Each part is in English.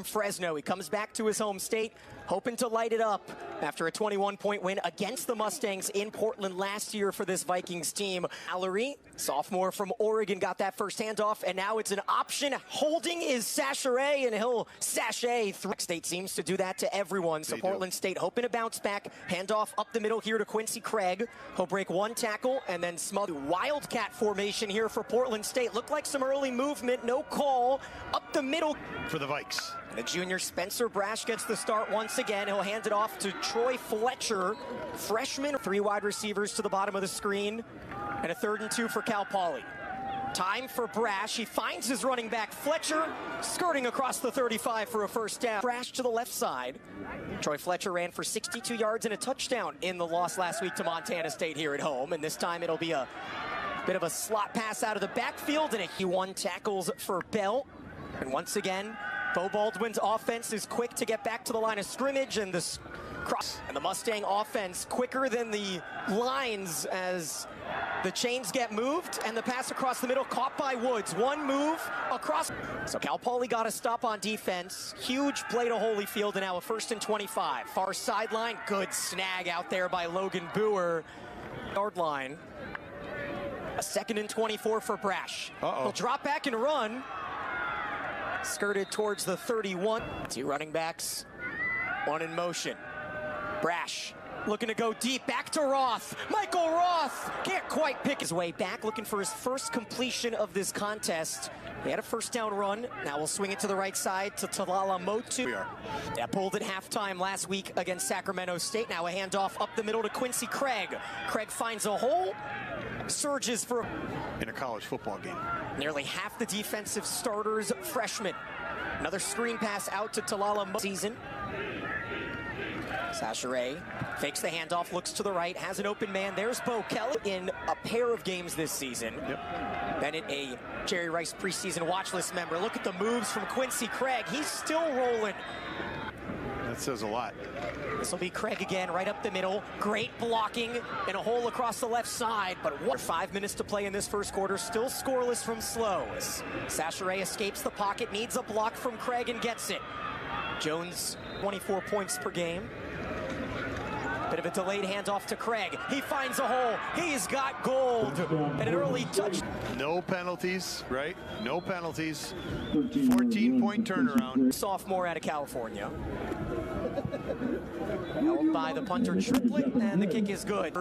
Fresno. He comes back to his home state, hoping to light it up after a 21-point win against the Mustangs in Portland last year for this Vikings team. Mallory, sophomore from Oregon, got that first handoff, and now it's an option. Holding is Sachere, and he'll sashay through. State seems to do that to everyone, so Portland State hoping to bounce back. Handoff up the middle here to Quincy Craig. He'll break one tackle and then smother. Wildcat formation here for Portland State. Looked like some early movement, no call. Up the middle for the Vikes. The junior Spencer Brash gets the start once again. He'll hand it off to Troy Fletcher, freshman. 3 wide receivers to the bottom of the screen, and a 3rd and 2 for Cal Poly. Time for Brash. He finds his running back Fletcher, skirting across the 35 for a first down. Brash to the left side. Troy Fletcher ran for 62 yards and a touchdown in the loss last week to Montana State here at home, and this time it'll be a bit of a slot pass out of the backfield, and he won tackles for Bell. And once again, Bo Baldwin's offense is quick to get back to the line of scrimmage, and this cross. And the Mustang offense quicker than the lines as the chains get moved, and the pass across the middle caught by Woods. One move across. So Cal Poly got a stop on defense. Huge play to Holyfield, and now a 1st and 25. Far sideline, good snag out there by Logan Boer. Yard line. A 2nd and 24 for Brash. He'll drop back and run. Skirted towards the 31. 2 running backs, 1 in motion. Brash looking to go deep, back to Roth. Michael Roth can't quite pick his way back, looking for his first completion of this contest. He had a first down run. Now we'll swing it to the right side to Talala Motu. That pulled at halftime last week against Sacramento State. Now a handoff up the middle to Quincy Craig. Craig finds a hole, surges for in a college football game. Nearly half the defensive starters freshmen. Another screen pass out to Talala Motu. Season. Sachere fakes the handoff, looks to the right, has an open man. There's Bo Kelly in a pair of games this season. Bennett, a Jerry Rice preseason watch list member. Look at the moves from Quincy Craig. He's still rolling. That says a lot. This will be Craig again, right up the middle. Great blocking and a hole across the left side. But 5 minutes to play in this first quarter. Still scoreless from Slows. Sachere escapes the pocket, needs a block from Craig and gets it. Jones, 24 points per game. Bit of a delayed handoff to Craig. He finds a hole. He's got gold. And an early touch. No penalties, right? No penalties. 14-point turnaround. Sophomore out of California. Held by the punter Triplet, and the kick is good.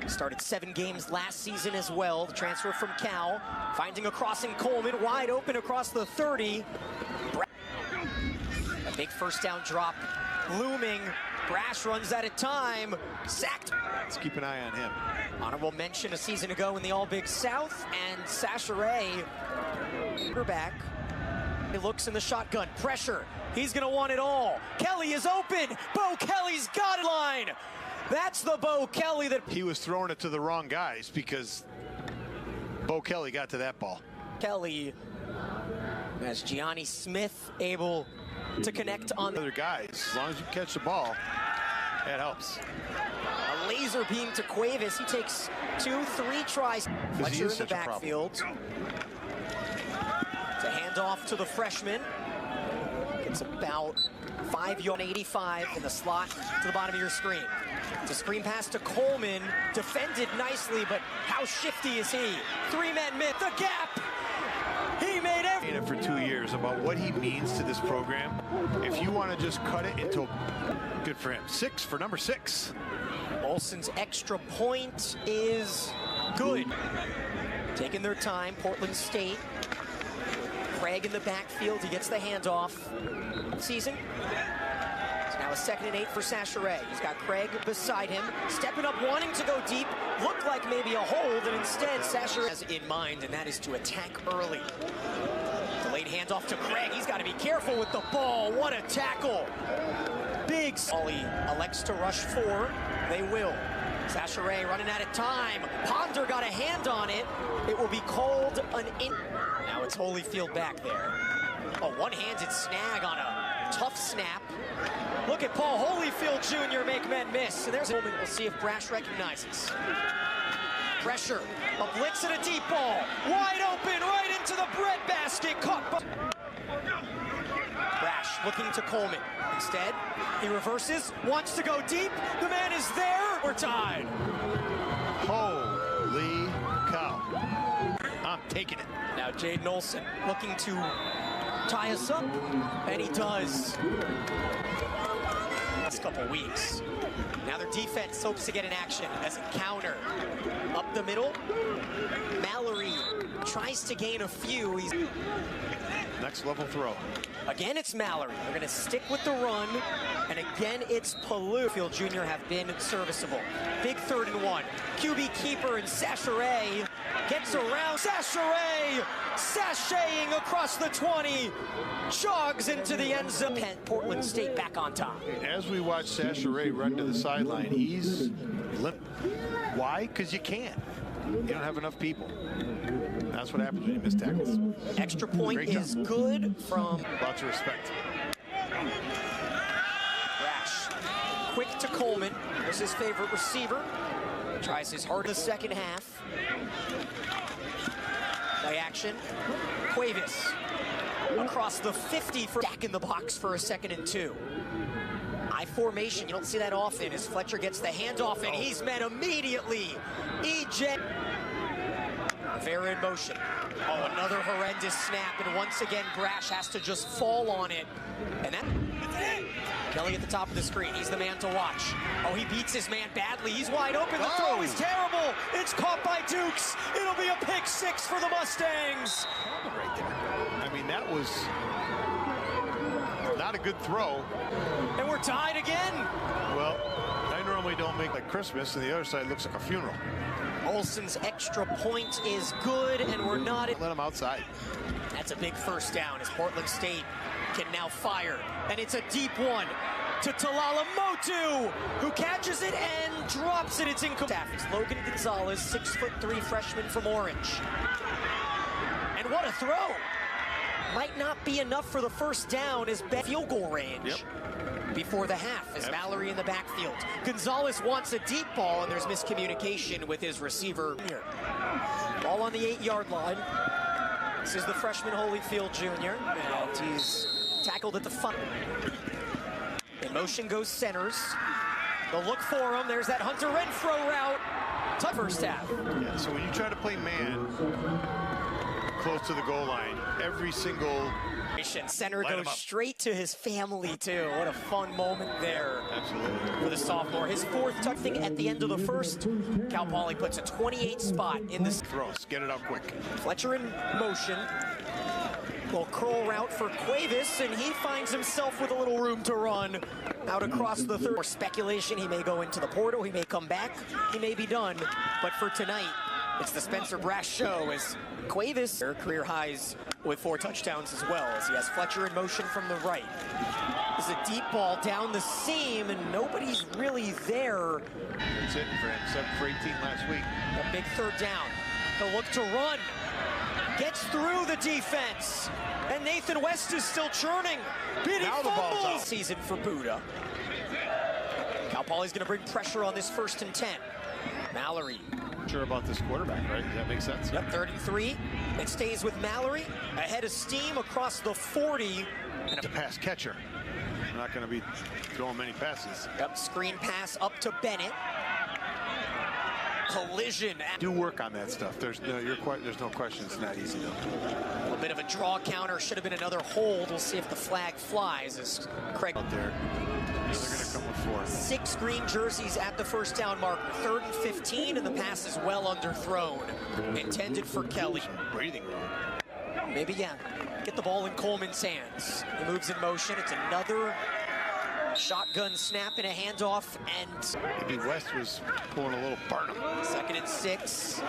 Started 7 games last season as well. The transfer from Cal. Finding a crossing Coleman, wide open across the 30. A big first down drop looming. Brash runs out of time, sacked. Let's keep an eye on him. Honorable mention a season ago in the All-Big South, and Sachere, back. He looks in the shotgun, pressure. He's gonna want it all. Kelly is open. Bo Kelly's got it line. That's the Bo Kelly that he was throwing it to the wrong guys because Bo Kelly got to that ball. Kelly, as Gianni Smith able to connect on the other guys. As long as you catch the ball, that helps. A laser beam to Cuevas. He takes 2-3 tries. Fletcher in the backfield. It's a handoff to the freshman. It's about 5 yards, 85 in the slot to the bottom of your screen. It's a screen pass to Coleman. Defended nicely, but how shifty is he? 3-man mid. The gap. He made it for 2 years about what he means to this program. If you want to just cut it into good for him. 6 for number 6. Olsen's extra point is good. Taking their time, Portland State. Craig in the backfield, he gets the handoff. Season. It's now a 2nd and 8 for Sachere. He's got Craig beside him, stepping up, wanting to go deep. Looked like maybe a hold, and instead Sachere has in mind, and that is to attack early. Delayed handoff to Craig. He's got to be careful with the ball. What a tackle. Big. Ollie elects to rush 4. They will. Sachere running out of time. Ponder got a hand on it. It will be called an in. Now it's Holyfield back there. A one-handed snag on a tough snap. Look at Paul Holyfield Jr. make men miss. And there's a moment. We'll see if Brash recognizes. Pressure. A blitz and a deep ball. Wide open, right into the breadbasket. Caught by Brash. looking to Coleman. Instead, he reverses, wants to go deep. The man is there. We're tied. Holy cow. I'm taking it. Now Jaden Olsen looking to tie us up, and he does. Last couple weeks. Now their defense hopes to get in action as a counter. Up the middle, Mallory tries to gain a few. He's Next level throw. Again, it's Mallory. They're going to stick with the run. And again, it's Palou. Field Jr. have been serviceable. Big 3rd and 1. QB keeper and Sachere gets around. Sachere sashaying across the 20. Jogs into the end zone. Portland State back on top. As we watch Sachere run to the sideline, he's limp. Why? Because you can't. You don't have enough people. That's what happens when you miss tackles. Extra point is good from Lots of respect. Rash. Quick to Coleman. There's his favorite receiver. Tries his hard in the second half. Play action. Cuevas. Across the 50 for back in the box for a 2nd and 2. I formation, you don't see that often as Fletcher gets the handoff and he's met immediately. EJ. Rivera in motion. Oh, another horrendous snap, and once again Brash has to just fall on it. And that Kelly at the top of the screen. He's the man to watch. Oh, he beats his man badly. He's wide open. The throw is terrible. It's caught by Dukes. It'll be a pick 6 for the Mustangs. Right there. I mean, that was not a good throw. And we're tied again. Well, I normally don't make like Christmas, and the other side looks like a funeral. Olsen's extra point is good, and we're not. Let him outside. That's a big first down as Portland State can now fire. And it's a deep one to Talala Motu, who catches it and drops it. It's incomplete. It's Logan Gonzalez, 6'3" freshman from Orange. And what a throw. Might not be enough for the first down as field goal range. Before the half as Mallory in the backfield. Gonzalez wants a deep ball, and there's miscommunication with his receiver here. Ball on the 8-yard line. This is the freshman Holyfield Jr. And he's tackled at the front. In motion goes centers. They'll look for him. There's that Hunter Renfro route. Tough first half. Yeah, so when you try to play man close to the goal line, every single center goes straight to his family, too. What a fun moment there. Absolutely. For the sophomore. His 4th touchdown at the end of the first. Cal Poly puts a 28 spot in this. Throws. Get it out quick. Fletcher in motion. Little curl route for Cuevas, and he finds himself with a little room to run out across the 3rd. More speculation, he may go into the portal, he may come back, he may be done. But for tonight, it's the Spencer Brash show as Cuevas, their career highs with 4 touchdowns as well, as he has Fletcher in motion from the right. This is a deep ball down the seam, and nobody's really there. That's it for him. 7 for 18 last week. A big 3rd down. He'll look to run. Gets through the defense. And Nathan West is still churning. Biddy fumbles. Season for Buda. Cal Poly's going to bring pressure on this 1st and 10. Mallory. Sure about this quarterback, right? Does that make sense? Yep, 3rd and 3. It stays with Mallory. Ahead of steam across the 40. And a pass catcher. We're not going to be throwing many passes. Yep, screen pass up to Bennett. Collision. Do work on that stuff. There's no question it's not easy though. A little bit of a draw counter. Should have been another hold. We'll see if the flag flies as Craig out there. They're going to come with 4. 6 green jerseys at the first down marker. 3rd and 15, and the pass is well underthrown. Intended for Kelly. Breathing room. Maybe, yeah. Get the ball in Coleman's hands. He moves in motion. It's another shotgun snap and a handoff, and maybe West was pulling a little Barnum. 2nd and 6.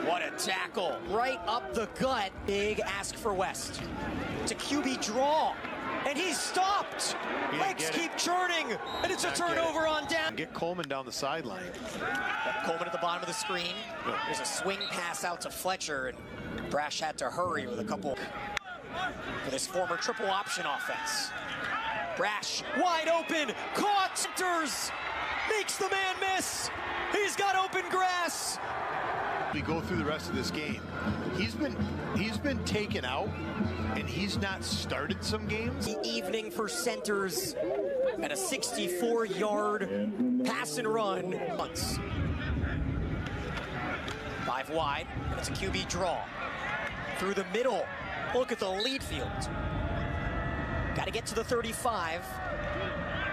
What a tackle. Right up the gut. Big ask for West. To QB draw. And he's stopped. Legs keep churning. And it's a turnover on down. Get Coleman down the sideline. Coleman at the bottom of the screen. There's a swing pass out to Fletcher, and Brash had to hurry with a couple for this former triple option offense. Brash wide open, caught, centers, makes the man miss. He's got open grass. we go through the rest of this game, he's been taken out, and he's not started some games. The evening for centers at a 64-yard pass and run. 5 wide, and it's a QB draw. Through the middle, look at the lead field. Got to get to the 35.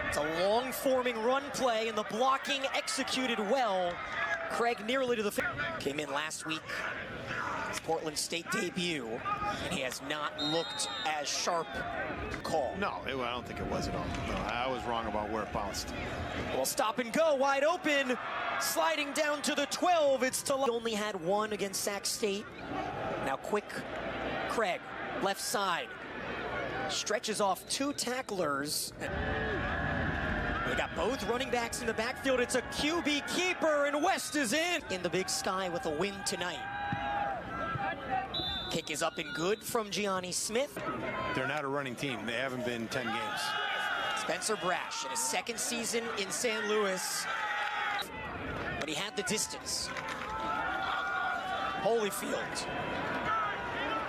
It's a long-forming run play, and the blocking executed well. Craig nearly to the came in last week. His Portland State debut, and he has not looked as sharp. Call. No, I don't think it was at all. No, I was wrong about where it bounced. Well, stop and go, wide open, sliding down to the 12. It's to only had one against Sac State. Now quick, Craig, left side, stretches off 2 tacklers. We got both running backs in the backfield. It's a QB keeper, and West is in the Big Sky with a win tonight. Kick is up and good from Gianni Smith. They're not a running team. They haven't been 10 games. Spencer Brash in his 2nd season in St. Louis, but he had the distance. Holyfield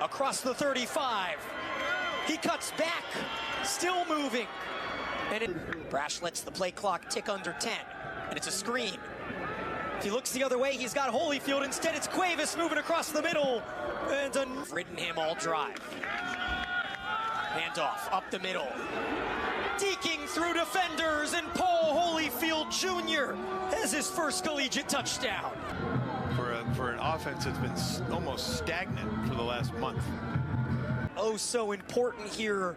across the 35. He cuts back, still moving. And Brash lets the play clock tick under 10, and it's a screen. If he looks the other way, he's got Holyfield. Instead, it's Cuevas moving across the middle. And ridden him all drive. Handoff up the middle. Deking through defenders, and Paul Holyfield Jr. has his first collegiate touchdown. For an offense that's been almost stagnant for the last month. Oh, so important here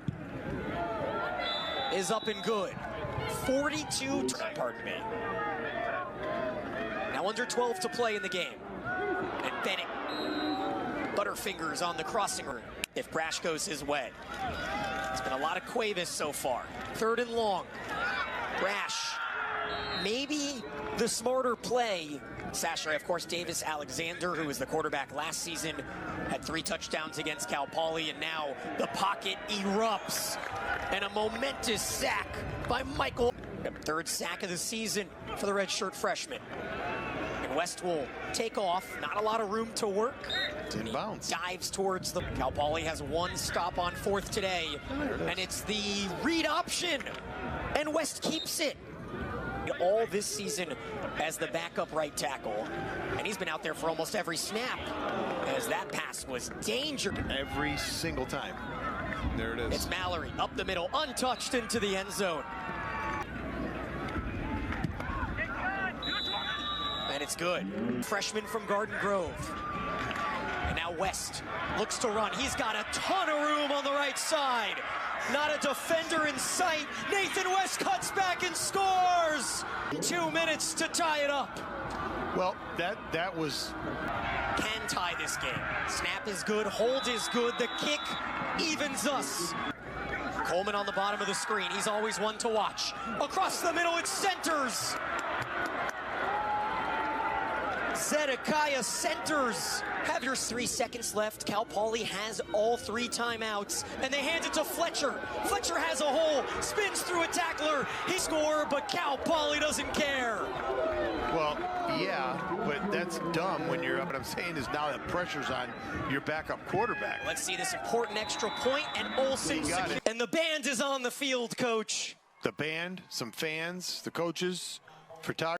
is up and good. 42, pardon me. Now under 12 to play in the game. And Bennett, Butterfingers on the crossing route if Brash goes his way. It's been a lot of Cuevas so far. 3rd and long. Brash, maybe the smarter play. Sasha, of course, Davis Alexander, who was the quarterback last season, had 3 touchdowns against Cal Poly, and now the pocket erupts. And a momentous sack by Michael. 3rd sack of the season for the redshirt freshman. And West will take off. Not a lot of room to work. It's in bounds. Dives towards the... Cal Poly has 1 stop on 4th today. And it's the read option. And West keeps it. All this season as the backup right tackle. And he's been out there for almost every snap. As that pass was dangerous. Every single time. There it is. It's Mallory up the middle, untouched into the end zone. And it's good. Freshman from Garden Grove. And now West looks to run. He's got a ton of room on the right side. Not a defender in sight. Nathan West cuts back and scores. 2 minutes to tie it up. Well, that was... Can tie this game. Snap is good, hold is good, the kick evens us. Coleman on the bottom of the screen. He's always one to watch. Across the middle, it centers. Zedekiah centers. Have your 3 seconds left. Cal Poly has all 3 timeouts, and they hand it to Fletcher. Fletcher has a hole, spins through a tackler. He scored, but Cal Poly doesn't care. Well, yeah, but that's dumb when you're... What I'm saying is now that pressure's on your backup quarterback. Let's see this important extra point, and Olsen... And the band is on the field, Coach. The band, some fans, the coaches, photographers.